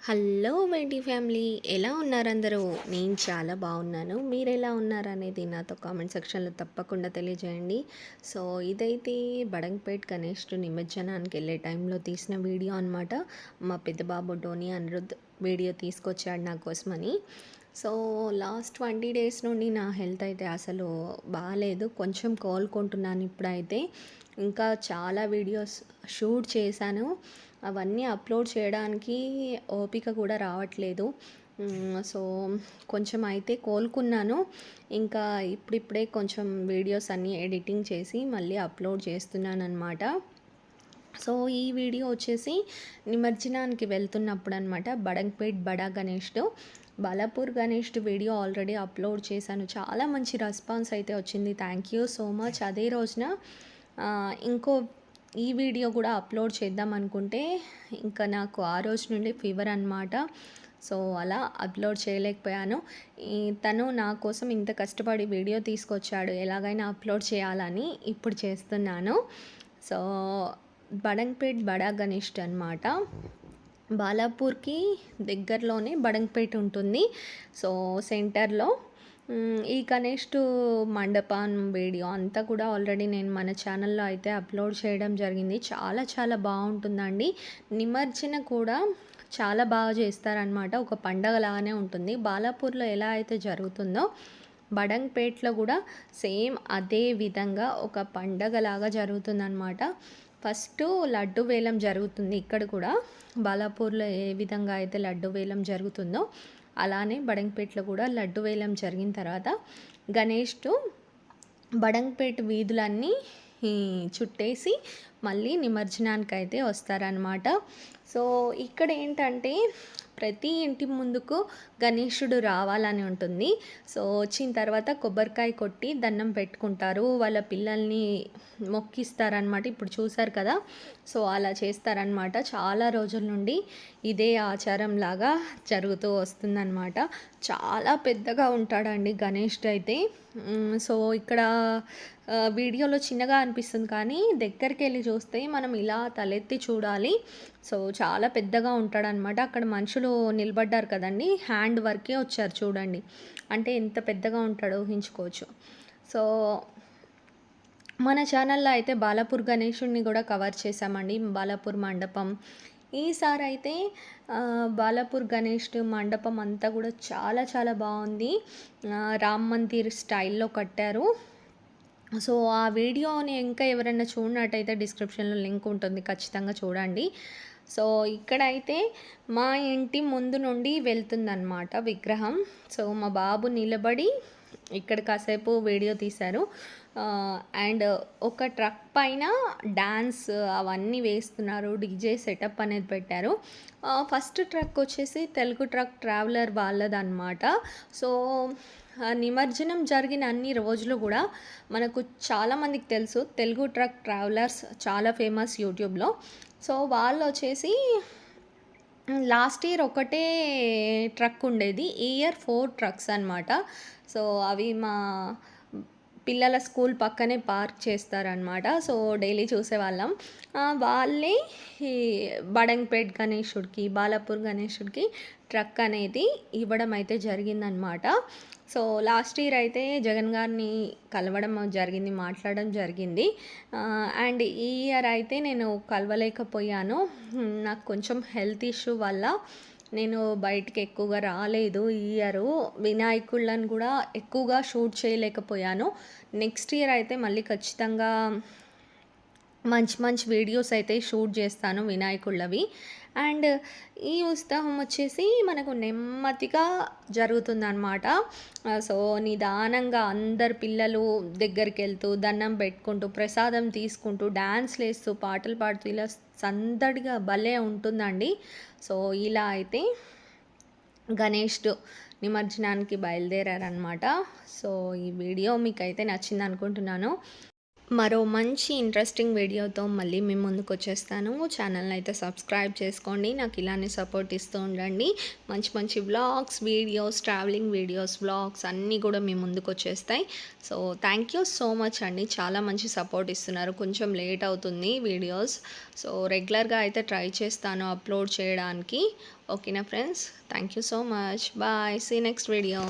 Hello మేటి family, ఎలా ఉన్నారు అందరూ? నేను చాలా బాగున్నాను. మీరు ఎలా ఉన్నారు అనేది నాతో కామెంట్ సెక్షన్లో తప్పకుండా తెలియజేయండి. సో ఇదైతే బడంగపేట్ గణేష్ నిమజ్జనానికి వెళ్ళే టైంలో తీసిన వీడియో అనమాట. మా పెద్ద బాబు టోనీ అనిరుద్ వీడియో తీసుకొచ్చాడు నా కోసమని. సో లాస్ట్ 20 డేస్ నుండి నా హెల్త్ అయితే అసలు బాగాలేదు. కొంచెం కోలుకుంటున్నాను ఇప్పుడైతే. ఇంకా చాలా వీడియోస్ షూట్ చేశాను, అవన్నీ అప్లోడ్ చేయడానికి ఓపిక కూడా రావట్లేదు. సో కొంచెం అయితే కోలుకున్నాను. ఇంకా ఇప్పుడిప్పుడే కొంచెం వీడియోస్ అన్నీ ఎడిటింగ్ చేసి మళ్ళీ అప్లోడ్ చేస్తున్నాను అనమాట. సో ఈ వీడియో వచ్చేసి నిమజ్జనానికి వెళ్తున్నప్పుడు అనమాట. బడంగపేట్ బడా గణేష్తో Balapur Ganesh video already upload చేశాను. చాలా మంచి రెస్పాన్స్ అయితే వచ్చింది. Thank you so much. అదే రోజున ఇంకో ఈ వీడియో కూడా అప్లోడ్ చేద్దాం అనుకుంటే ఇంకా నాకు ఆ రోజు నుండి ఫీవర్ అనమాట. సో అలా అప్లోడ్ చేయలేకపోయాను. తను నా కోసం ఇంత కష్టపడి వీడియో తీసుకొచ్చాడు, ఎలాగైనా అప్లోడ్ చేయాలని ఇప్పుడు చేస్తున్నాను. సో బడంగపేట్ బడా గణేష్ అనమాట. బాలాపూర్కి దగ్గరలోనే బడంగపేట్ ఉంటుంది. సో సెంటర్లో ఈ గణేష్ మండపం వీడియో అంతా కూడా ఆల్రెడీ నేను మన ఛానల్లో అయితే అప్లోడ్ చేయడం జరిగింది. చాలా చాలా బాగుంటుందండి. నిమజ్జన కూడా చాలా బాగా చేస్తారనమాట. ఒక పండగలాగానే ఉంటుంది. బాలాపూర్లో ఎలా అయితే జరుగుతుందో బడంగపేట్లో కూడా సేమ్ అదే విధంగా ఒక పండగలాగా జరుగుతుందన్నమాట. ఫస్ట్ లడ్డు వేలం జరుగుతుంది. ఇక్కడ కూడా బాలాపూర్లో ఏ విధంగా అయితే లడ్డు వేలం జరుగుతుందో అలానే బడంగపేట్లో కూడా లడ్డు వేలం జరిగిన తర్వాత గణేష్ బడంగపేట్ వీధులన్నీ చుట్టేసి మళ్ళీ నిమజ్జనానికి అయితే వస్తారనమాట. సో ఇక్కడ ఏంటంటే ప్రతి ఇంటి ముందుకు గణేశుడు రావాలని ఉంటుంది. సో వచ్చిన తర్వాత కొబ్బరికాయ కొట్టి దండం పెట్టుకుంటారు, వాళ్ళ పిల్లల్ని మొక్కిస్తారనమాట. ఇప్పుడు చూసారు కదా, సో అలా చేస్తారనమాట. చాలా రోజుల నుండి ఇదే ఆచారం లాగా జరుగుతూ వస్తుందన్నమాట. చాలా పెద్దగా ఉంటాడండి గణేష్ అయితే. సో ఇక్కడ వీడియోలో చిన్నగా అనిపిస్తుంది, కానీ దగ్గరికి వెళ్ళి చూస్తే మనం ఇలా తలెత్తి చూడాలి. సో చాలా పెద్దగా ఉంటాడనమాట. అక్కడ మనుషులు నిలబడ్డారు కదండి, హ్యాండ్ వర్కే వచ్చారు చూడండి. అంటే ఎంత పెద్దగా ఉంటాడో ఊహించుకోవచ్చు. సో మన ఛానల్లో అయితే బాలాపూర్ గణేశుడిని కూడా కవర్ చేశామండి, బాలాపూర్ మండపం. ఈసారి అయితే బాలాపూర్ గణేష్ మండపం అంతా కూడా చాలా చాలా బాగుంది. రామ్ మందిర్ స్టైల్లో కట్టారు. సో ఆ వీడియోని ఇంకా ఎవరైనా చూడనట్టయితే డిస్క్రిప్షన్లో లింక్ ఉంటుంది, ఖచ్చితంగా చూడండి. సో ఇక్కడైతే మా ఇంటి ముందు నుండి వెళ్తుందన్నమాట విగ్రహం. సో మా బాబు నిలబడి ఇక్కడ కాసేపు వీడియో తీశారు. అండ్ ఒక ట్రక్ పైన డ్యాన్స్ అవన్నీ వేస్తున్నారు, డీజే సెటప్ అనేది పెట్టారు. ఫస్ట్ ట్రక్ వచ్చేసి తెలుగు ట్రక్ ట్రావెలర్ వాళ్ళదన్నమాట. సో నిమజ్జనం జరిగిన అన్ని రోజులు కూడా మనకు చాలామందికి తెలుసు, తెలుగు ట్రక్ ట్రావెలర్స్ చాలా ఫేమస్ యూట్యూబ్లో. సో వాళ్ళు వచ్చేసి లాస్ట్ ఇయర్ ఒకటే ట్రక్ ఉండేది, ఈ ఇయర్ 4 ట్రక్స్ అనమాట. సో అవి మా పిల్లల స్కూల్ పక్కనే పార్క్ చేస్తారనమాట. సో డైలీ చూసేవాళ్ళం. వాళ్ళే ఈ బడంగపేట్ గణేశుడికి, బాలాపూర్ గణేశుడికి ట్రక్ అనేది ఇవ్వడం అయితే జరిగిందనమాట. సో లాస్ట్ ఇయర్ అయితే జగన్ గారిని కలవడం జరిగింది, మాట్లాడడం జరిగింది. అండ్ ఈ ఇయర్ అయితే నేను కలవలేకపోయాను. నాకు కొంచెం హెల్త్ ఇష్యూ వల్ల నేను బయటికి ఎక్కువగా రాలేదు. ఈ ఇయర్ వినాయకుళ్ళని కూడా ఎక్కువగా షూట్ చేయలేకపోయాను. నెక్స్ట్ ఇయర్ అయితే మళ్ళీ ఖచ్చితంగా మంచి మంచి వీడియోస్ అయితే షూట్ చేస్తాను వినాయకుళ్ళవి. అండ్ ఈ ఉత్సవం వచ్చేసి మనకు నెమ్మదిగా జరుగుతుందన్నమాట. సో నిదానంగా అందరు పిల్లలు దగ్గరికి వెళ్తూ దండం పెట్టుకుంటూ ప్రసాదం తీసుకుంటూ డ్యాన్స్లు వేస్తూ పాటలు పాడుతూ ఇలా సందడిగా భలే ఉంటుందండి. సో ఇలా అయితే గణేష్ నిమజ్జనానికి బయలుదేరారనమాట. సో ఈ వీడియో మీకు అయితే నచ్చింది అనుకుంటున్నాను. మరో మంచి ఇంట్రెస్టింగ్ వీడియోతో మళ్ళీ మీ ముందుకొచ్చేస్తాను. ఛానల్‌ని అయితే సబ్స్క్రైబ్ చేసుకోండి. నాకు ఇలానే సపోర్ట్ ఇస్తూ ఉండండి. మంచి మంచి vlogs, videos, traveling videos, vlogs అన్నీ కూడా మీ ముందుకొచ్చేస్తాయి. So, thank you so much అండి. చాలా మంచి సపోర్ట్ ఇస్తున్నారు. కొంచెం లేట్ అవుతుంది వీడియోస్. సో, రెగ్యులర్‌గా అయితే ట్రై చేస్తాను అప్లోడ్ చేయడానికి. ఓకేనా friends? Thank you so much. Bye. See you next video.